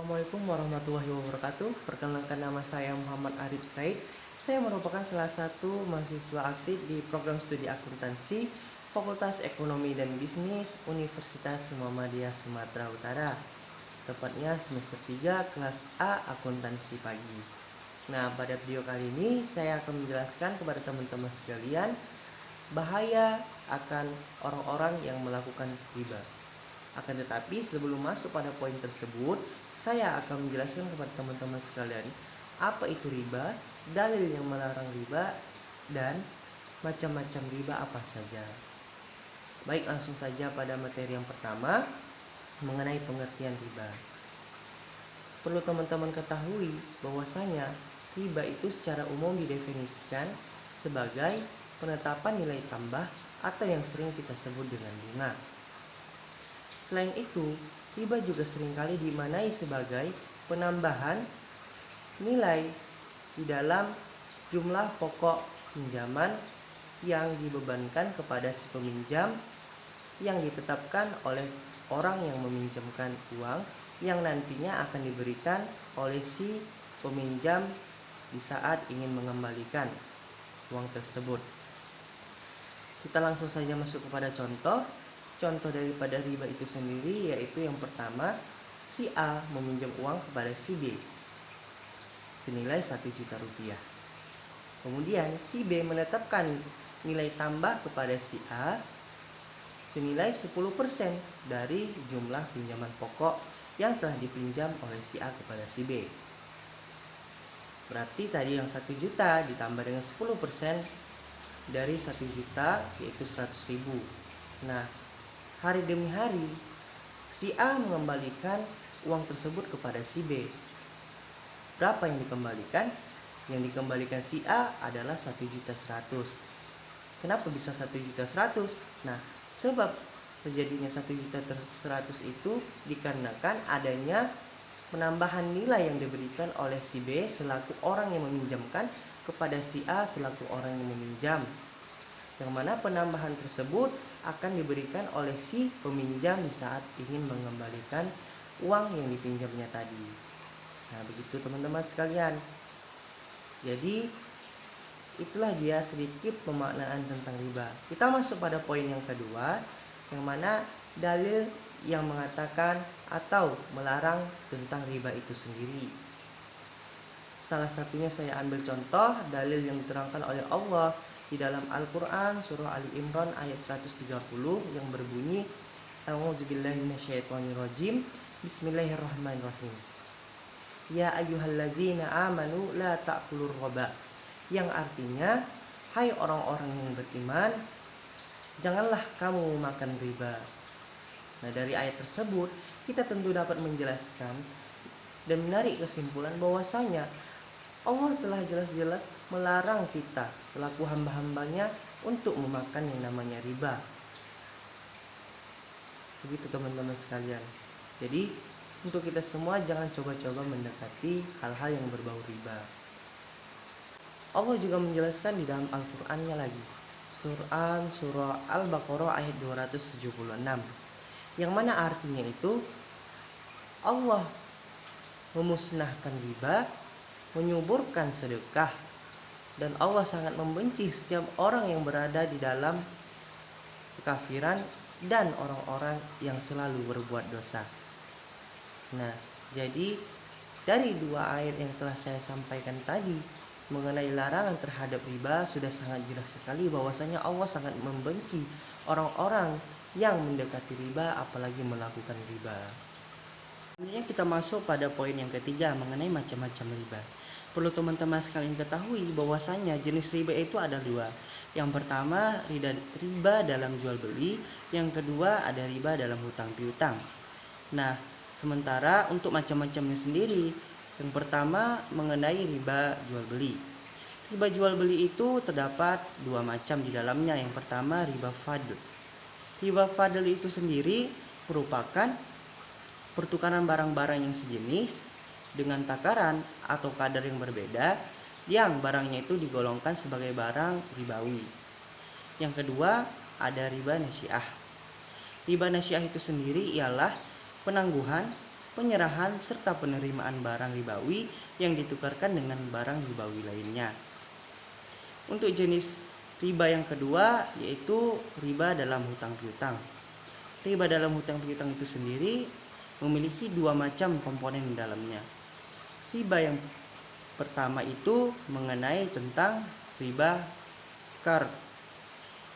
Assalamualaikum warahmatullahi wabarakatuh. Perkenalkan, nama saya Muhammad Arif Said. Saya merupakan salah satu mahasiswa aktif di program studi akuntansi Fakultas Ekonomi dan Bisnis Universitas Muhammadiyah Sumatera Utara. Tepatnya semester 3 kelas A akuntansi pagi. Nah, pada video kali ini saya akan menjelaskan kepada teman-teman sekalian bahaya akan orang-orang yang melakukan riba. Akan tetapi sebelum masuk pada poin tersebut, saya akan menjelaskan kepada teman-teman sekalian apa itu riba, dalil yang melarang riba, dan macam-macam riba apa saja. Baik, langsung saja pada materi yang pertama mengenai pengertian riba. Perlu teman-teman ketahui bahwasanya riba itu secara umum didefinisikan sebagai penetapan nilai tambah atau yang sering kita sebut dengan bunga. Selain itu, riba juga seringkali dimaknai sebagai penambahan nilai di dalam jumlah pokok pinjaman yang dibebankan kepada si peminjam yang ditetapkan oleh orang yang meminjamkan uang yang nantinya akan diberikan oleh si peminjam di saat ingin mengembalikan uang tersebut. Kita langsung saja masuk kepada contoh. Contoh daripada riba itu sendiri yaitu yang pertama, si A meminjam uang kepada si B senilai 1 juta rupiah. Kemudian si B menetapkan nilai tambah kepada si A senilai 10% dari jumlah pinjaman pokok yang telah dipinjam oleh si A kepada si B. Berarti tadi yang 1 juta ditambah dengan 10% dari 1 juta yaitu 100.000. Nah, hari demi hari si A mengembalikan uang tersebut kepada si B. Berapa yang dikembalikan? Yang dikembalikan si A adalah 1.100.000. Kenapa bisa 1.100.000? Nah, sebab terjadinya 1.100.000 itu dikarenakan adanya penambahan nilai yang diberikan oleh si B selaku orang yang meminjamkan kepada si A selaku orang yang meminjam, yang mana penambahan tersebut akan diberikan oleh si peminjam di saat ingin mengembalikan uang yang dipinjamnya tadi. Nah, begitu teman-teman sekalian. Jadi itulah dia sedikit pemaknaan tentang riba. Kita masuk pada poin yang kedua, yang mana dalil yang mengatakan atau melarang tentang riba itu sendiri. Salah satunya saya ambil contoh dalil yang diterangkan oleh Allah di dalam Al-Quran surah Ali Imran ayat 130 yang berbunyi, A'udzubillahi minasyaitonirrajim, Bismillahirrahmanirrahim. Ya ayyuhalladzina amanu la ta'kulur riba. Yang artinya, hai orang-orang yang beriman, janganlah kamu makan riba. Nah, dari ayat tersebut kita tentu dapat menjelaskan dan menarik kesimpulan bahwasanya Allah telah jelas-jelas melarang kita selaku hamba-hambanya untuk memakan yang namanya riba. Begitu teman-teman sekalian. Jadi untuk kita semua jangan coba-coba mendekati hal-hal yang berbau riba. Allah juga menjelaskan di dalam Al-Qur'annya lagi. Surah Al-Baqarah ayat 276. Yang mana artinya itu Allah memusnahkan riba, menyuburkan sedekah, dan Allah sangat membenci setiap orang yang berada di dalam kekafiran dan orang-orang yang selalu berbuat dosa. Nah, jadi dari dua ayat yang telah saya sampaikan tadi mengenai larangan terhadap riba sudah sangat jelas sekali bahwasanya Allah sangat membenci orang-orang yang mendekati riba apalagi melakukan riba. Selanjutnya kita masuk pada poin yang ketiga mengenai macam-macam riba. Perlu teman-teman sekalian ketahui bahwasanya jenis riba itu ada dua. Yang pertama riba dalam jual beli, yang kedua ada riba dalam hutang piutang. Nah, sementara untuk macam-macamnya sendiri, yang pertama mengenai riba jual beli. Riba jual beli itu terdapat dua macam di dalamnya. Yang pertama riba fadl. Riba fadl itu sendiri merupakan pertukaran barang-barang yang sejenis dengan takaran atau kadar yang berbeda, yang barangnya itu digolongkan sebagai barang ribawi. Yang kedua ada riba nasi'ah. Riba nasi'ah itu sendiri ialah penangguhan penyerahan, serta penerimaan barang ribawi yang ditukarkan dengan barang ribawi lainnya. Untuk jenis riba yang kedua yaitu riba dalam hutang piutang. Riba dalam hutang piutang itu sendiri memiliki dua macam komponen di dalamnya. Riba yang pertama itu mengenai tentang riba qard,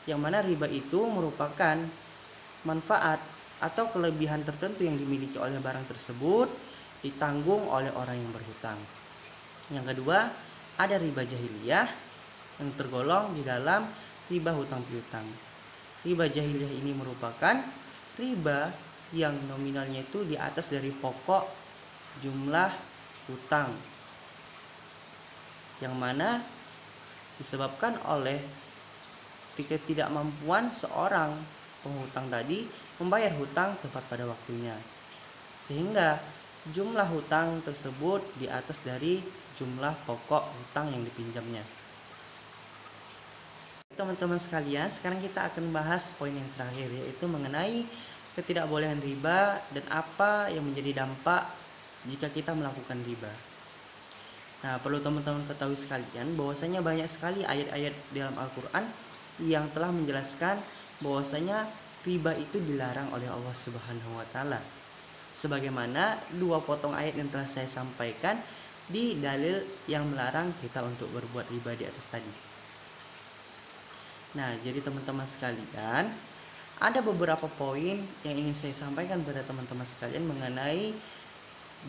yang mana riba itu merupakan manfaat atau kelebihan tertentu yang dimiliki oleh barang tersebut ditanggung oleh orang yang berhutang. Yang kedua, ada riba jahiliyah yang tergolong di dalam riba hutang piutang. Riba jahiliyah ini merupakan riba yang nominalnya itu di atas dari pokok jumlah hutang, yang mana disebabkan oleh ketidakmampuan seorang penghutang tadi membayar hutang tepat pada waktunya, sehingga jumlah hutang tersebut di atas dari jumlah pokok hutang yang dipinjamnya. Teman-teman sekalian, sekarang kita akan bahas poin yang terakhir, yaitu mengenai ketidakbolehan riba dan apa yang menjadi dampak jika kita melakukan riba. Nah, perlu teman-teman ketahui sekalian bahwasanya banyak sekali ayat-ayat dalam Al-Quran yang telah menjelaskan bahwasanya riba itu dilarang oleh Allah Subhanahu wa Ta'ala. Sebagaimana dua potong ayat yang telah saya sampaikan di dalil yang melarang kita untuk berbuat riba di atas tadi. Nah, jadi teman-teman sekalian, ada beberapa poin yang ingin saya sampaikan pada teman-teman sekalian mengenai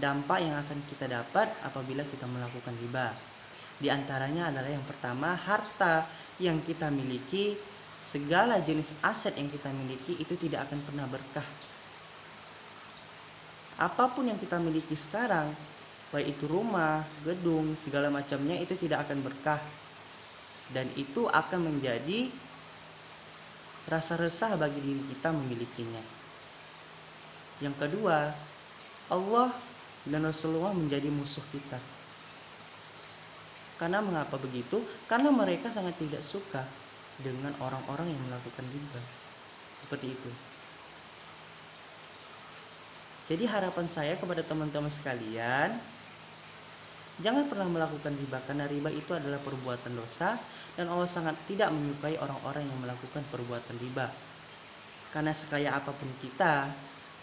dampak yang akan kita dapat apabila kita melakukan riba. Di antaranya adalah yang pertama, harta yang kita miliki, segala jenis aset yang kita miliki itu tidak akan pernah berkah. Apapun yang kita miliki sekarang, baik itu rumah, gedung, segala macamnya, itu tidak akan berkah. Dan itu akan menjadi rasa resah bagi diri kita memilikinya. Yang kedua, Allah dan Rasulullah menjadi musuh kita. Karena mengapa begitu? Karena mereka sangat tidak suka dengan orang-orang yang melakukan riba. Seperti itu. Jadi harapan saya kepada teman-teman sekalian, jangan pernah melakukan riba, karena riba itu adalah perbuatan dosa dan Allah sangat tidak menyukai orang-orang yang melakukan perbuatan riba. Karena sekaya apapun kita,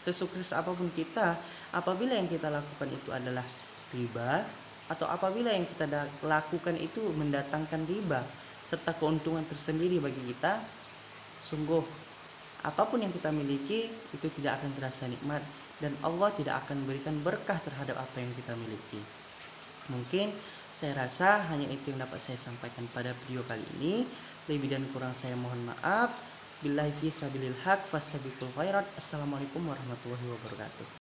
sesukses apapun kita, apabila yang kita lakukan itu adalah riba, atau apabila yang kita lakukan itu mendatangkan riba serta keuntungan tersendiri bagi kita, sungguh apapun yang kita miliki itu tidak akan terasa nikmat dan Allah tidak akan berikan berkah terhadap apa yang kita miliki. Mungkin saya rasa hanya itu yang dapat saya sampaikan pada video kali ini. Lebih dan kurang saya mohon maaf. Billahi fi sabilil haq fastabiqul khairat. Assalamualaikum warahmatullahi wabarakatuh.